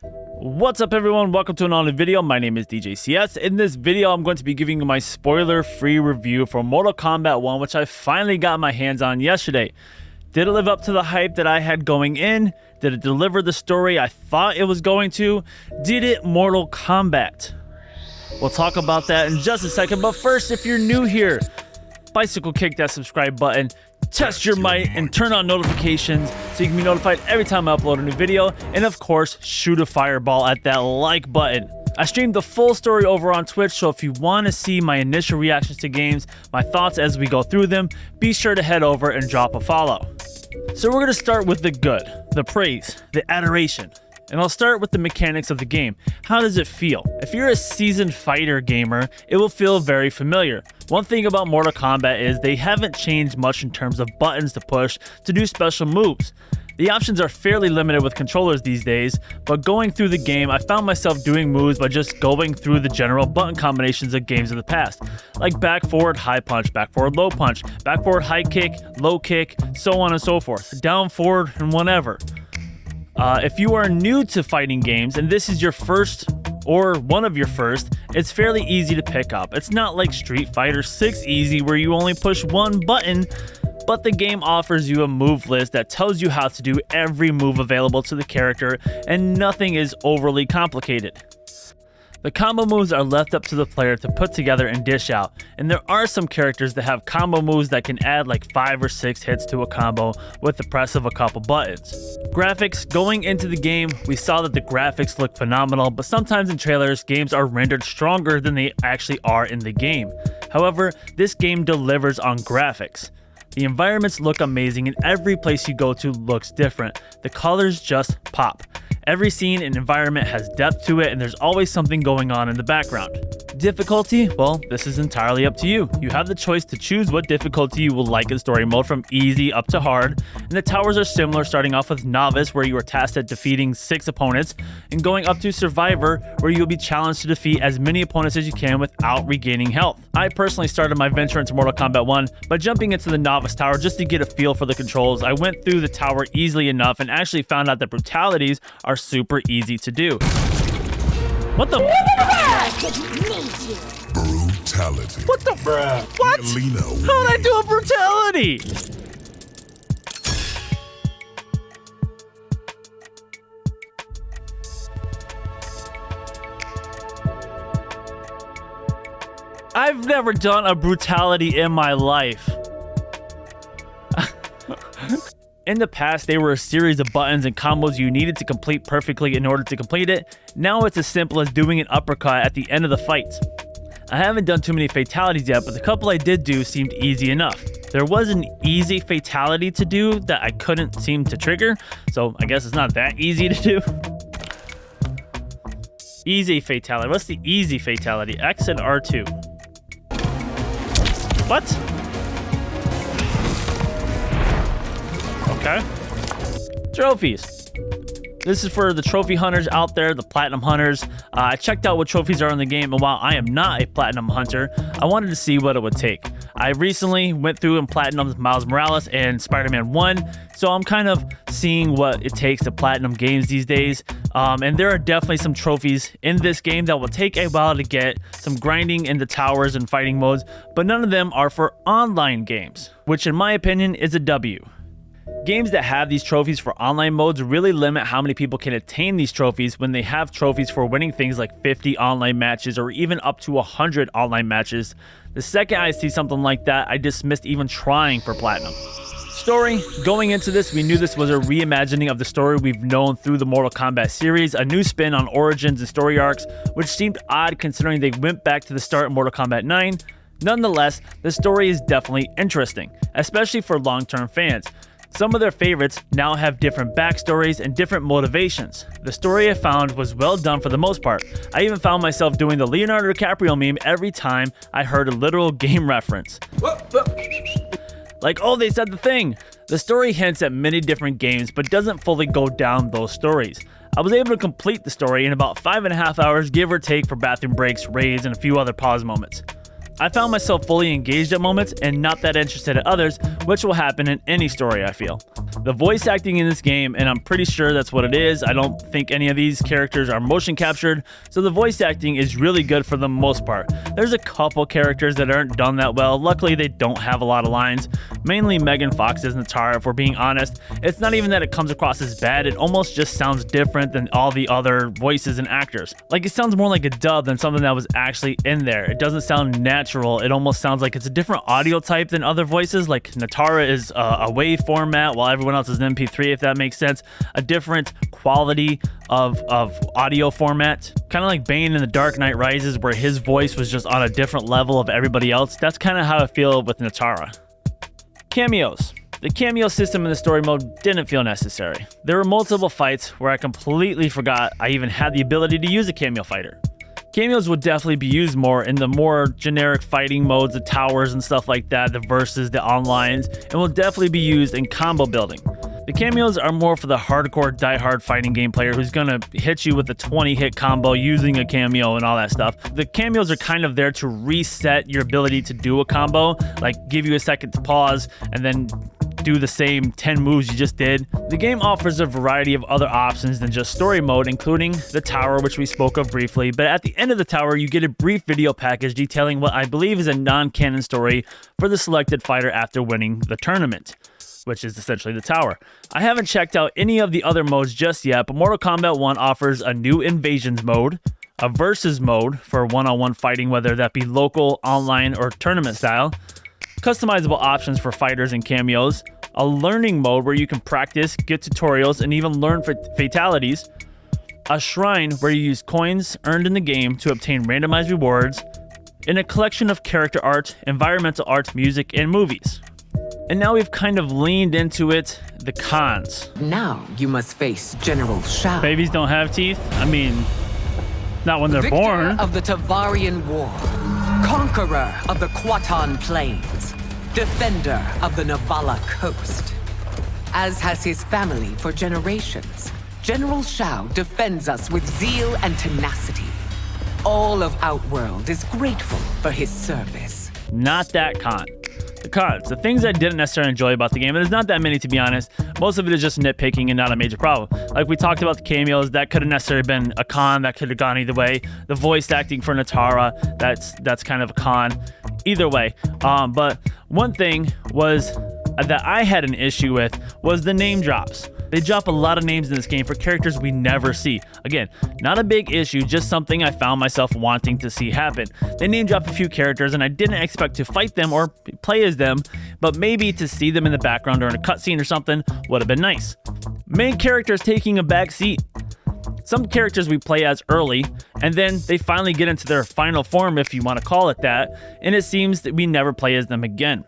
What's up everyone, welcome to another video. My name is DJCS. In this video I'm going to be giving you my spoiler-free review for Mortal Kombat 1, which I finally got my hands on yesterday. Did it live up to the hype that I had going in? Did it deliver the story I thought it was going to? Did it Mortal Kombat? We'll talk about that in just a second, but first, if you're new here, bicycle kick that subscribe button, test your might, and turn on notifications so you can be notified every time I upload a new video, and of course, shoot a fireball at that like button. I streamed the full story over on Twitch, so if you want to see my initial reactions to games, my thoughts as we go through them, be sure to head over and drop a follow. So we're going to start with the good, the praise, the adoration. And I'll start with the mechanics of the game. How does it feel? If you're a seasoned fighter gamer, it will feel very familiar. One thing about Mortal Kombat is they haven't changed much in terms of buttons to push to do special moves. The options are fairly limited with controllers these days, but going through the game, I found myself doing moves by just going through the general button combinations of games of the past, like back forward high punch, back forward low punch, back forward high kick, low kick, so on and so forth, down forward and whatever. If you are new to fighting games and this is your first or one of your first, it's fairly easy to pick up. It's not like Street Fighter 6 Easy where you only push one button, but the game offers you a move list that tells you how to do every move available to the character, and nothing is overly complicated. The combo moves are left up to the player to put together and dish out, and there are some characters that have combo moves that can add like 5 or 6 hits to a combo with the press of a couple buttons. Graphics, going into the game, we saw that the graphics look phenomenal, but sometimes in trailers, games are rendered stronger than they actually are in the game. However, this game delivers on graphics. The environments look amazing and every place you go to looks different. The colors just pop. Every scene and environment has depth to it, and there's always something going on in the background. Difficulty? Well, this is entirely up to you. You have the choice to choose what difficulty you will like in story mode, from easy up to hard, and the towers are similar, starting off with Novice, where you are tasked at defeating 6 opponents, and going up to Survivor, where you'll be challenged to defeat as many opponents as you can without regaining health. I personally started my venture into Mortal Kombat 1 by jumping into the Novice tower just to get a feel for the controls. I went through the tower easily enough and actually found out that brutalities are super easy to do. What the? Brutality. What the? What? How did I do a brutality? I've never done a brutality in my life. In the past, they were a series of buttons and combos you needed to complete perfectly in order to complete it. Now it's as simple as doing an uppercut at the end of the fight. I haven't done too many fatalities yet, but the couple I did do seemed easy enough. There was an easy fatality to do that I couldn't seem to trigger, so I guess it's not that easy to do. Easy fatality. What's the easy fatality? X and R2. What? Okay. Trophies. This is for the trophy hunters out there, the platinum hunters. I checked out what trophies are in the game, and while I am not a platinum hunter, I wanted to see what it would take. I recently went through and platinumed Miles Morales and Spider-Man 1, so I'm kind of seeing what it takes to platinum games these days. And there are definitely some trophies in this game that will take a while to get, some grinding in the towers and fighting modes, but none of them are for online games, which in my opinion is a W. Games that have these trophies for online modes really limit how many people can attain these trophies when they have trophies for winning things like 50 online matches or even up to 100 online matches. The second I see something like that, I dismissed even trying for platinum. Story. Going into this, we knew this was a reimagining of the story we've known through the Mortal Kombat series, a new spin on origins and story arcs, which seemed odd considering they went back to the start of Mortal Kombat 9. Nonetheless, the story is definitely interesting, especially for long-term fans. Some of their favorites now have different backstories and different motivations. The story I found was well done for the most part. I even found myself doing the Leonardo DiCaprio meme every time I heard a literal game reference. Like, oh, they said the thing. The story hints at many different games, but doesn't fully go down those stories. I was able to complete the story in about 5.5 hours, give or take, for bathroom breaks, raids, and a few other pause moments. I found myself fully engaged at moments and not that interested at others, which will happen in any story, I feel. The voice acting in this game, and I'm pretty sure that's what it is, I don't think any of these characters are motion captured, so the voice acting is really good for the most part. There's a couple characters that aren't done that well. Luckily, they don't have a lot of lines. Mainly Megan Fox's Natara, if we're being honest. It's not even that it comes across as bad, it almost just sounds different than all the other voices and actors. Like, it sounds more like a dub than something that was actually in there. It doesn't sound natural. It almost sounds like it's a different audio type than other voices. Like, Natara is a WAV format while everyone else is an MP3, if that makes sense. A different quality of audio format. Kind of like Bane in The Dark Knight Rises, where his voice was just on a different level of everybody else. That's kind of how I feel with Natara. Cameos. The cameo system in the story mode didn't feel necessary. There were multiple fights where I completely forgot I even had the ability to use a cameo fighter. Cameos would definitely be used more in the more generic fighting modes, the towers and stuff like that, the versus, the onlines, and will definitely be used in combo building. The cameos are more for the hardcore, die-hard fighting game player who's gonna hit you with a 20-hit combo using a cameo and all that stuff. The cameos are kind of there to reset your ability to do a combo, like give you a second to pause and then do the same 10 moves you just did. The game offers a variety of other options than just story mode, including the tower, which we spoke of briefly, but at the end of the tower, you get a brief video package detailing what I believe is a non-canon story for the selected fighter after winning the tournament, which is essentially the tower. I haven't checked out any of the other modes just yet, but Mortal Kombat 1 offers a new invasions mode, a versus mode for one-on-one fighting, whether that be local, online, or tournament style, customizable options for fighters and cameos, a learning mode where you can practice, get tutorials, and even learn fatalities, a shrine where you use coins earned in the game to obtain randomized rewards, and a collection of character art, environmental art, music, and movies. And now we've kind of leaned into it, the cons. Now you must face General Shao. Babies don't have teeth? I mean, not when they're Victor born. of the Tavarian War, conqueror of the Quatan Plains, defender of the Navala Coast. As has his family for generations, General Shao defends us with zeal and tenacity. All of Outworld is grateful for his service. Not that con. The cons, the things I didn't necessarily enjoy about the game, and there's not that many to be honest. Most of it is just nitpicking and not a major problem. Like we talked about the cameos, that could have necessarily been a con, that could have gone either way. The voice acting for Natara, that's kind of a con. Either way. But one thing was that I had an issue with was the name drops. They drop a lot of names in this game for characters we never see. Again, not a big issue, just something I found myself wanting to see happen. They name drop a few characters and I didn't expect to fight them or play as them, but maybe to see them in the background or in a cutscene or something would have been nice. Main characters taking a back seat. Some characters we play as early, and then they finally get into their final form, if you want to call it that, and it seems that we never play as them again.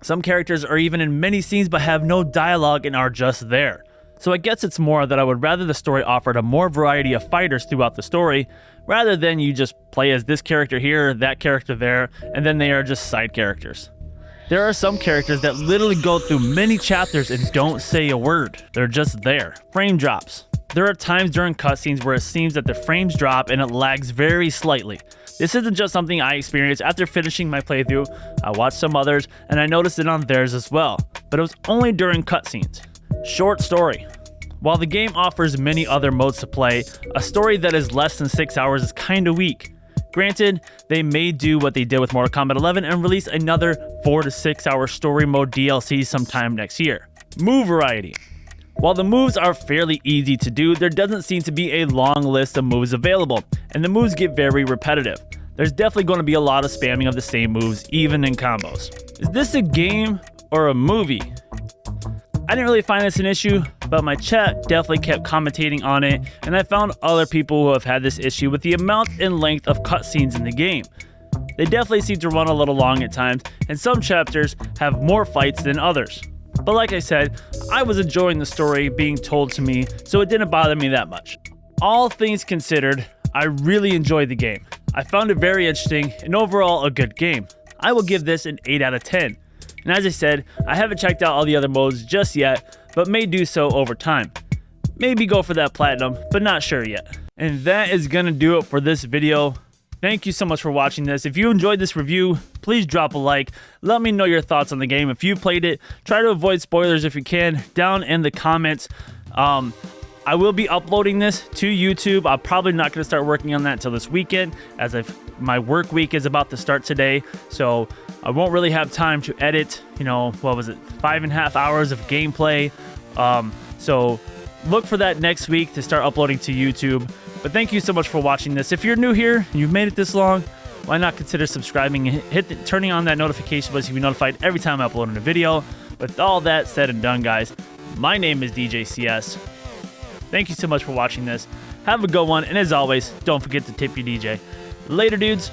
Some characters are even in many scenes but have no dialogue and are just there. So I guess it's more that I would rather the story offered a more variety of fighters throughout the story, rather than you just play as this character here, that character there, and then they are just side characters. There are some characters that literally go through many chapters and don't say a word. They're just there. Frame drops. There are times during cutscenes where it seems that the frames drop and it lags very slightly. This isn't just something I experienced after finishing my playthrough. I watched some others and I noticed it on theirs as well, but it was only during cutscenes. Short story. While the game offers many other modes to play, a story that is less than 6 hours is kinda weak. Granted, they may do what they did with Mortal Kombat 11 and release another 4 to 6 hour story mode DLC sometime next year. Move variety. While the moves are fairly easy to do, there doesn't seem to be a long list of moves available, and the moves get very repetitive. There's definitely going to be a lot of spamming of the same moves, even in combos. Is this a game or a movie? I didn't really find this an issue, but my chat definitely kept commentating on it, and I found other people who have had this issue with the amount and length of cutscenes in the game. They definitely seem to run a little long at times, and some chapters have more fights than others. But like I said, I was enjoying the story being told to me, so it didn't bother me that much. All things considered, I really enjoyed the game. I found it very interesting and overall a good game. I will give this an 8 out of 10. And as I said, I haven't checked out all the other modes just yet, but may do so over time. Maybe go for that platinum, but not sure yet. And that is gonna do it for this video. Thank you so much for watching this. If you enjoyed this review, please drop a like. Let me know your thoughts on the game. If you played it, try to avoid spoilers if you can down in the comments. I will be uploading this to YouTube. I'm probably not going to start working on that until this weekend, as my work week is about to start today. So I won't really have time to edit, 5.5 hours of gameplay. So look for that next week to start uploading to YouTube. But thank you so much for watching this. If you're new here and you've made it this long, why not consider subscribing and turning on that notification bell so you be notified every time I upload a video. With all that said and done, guys, my name is DJ CS. Thank you so much for watching this. Have a good one, and as always, don't forget to tip your DJ. Later, dudes.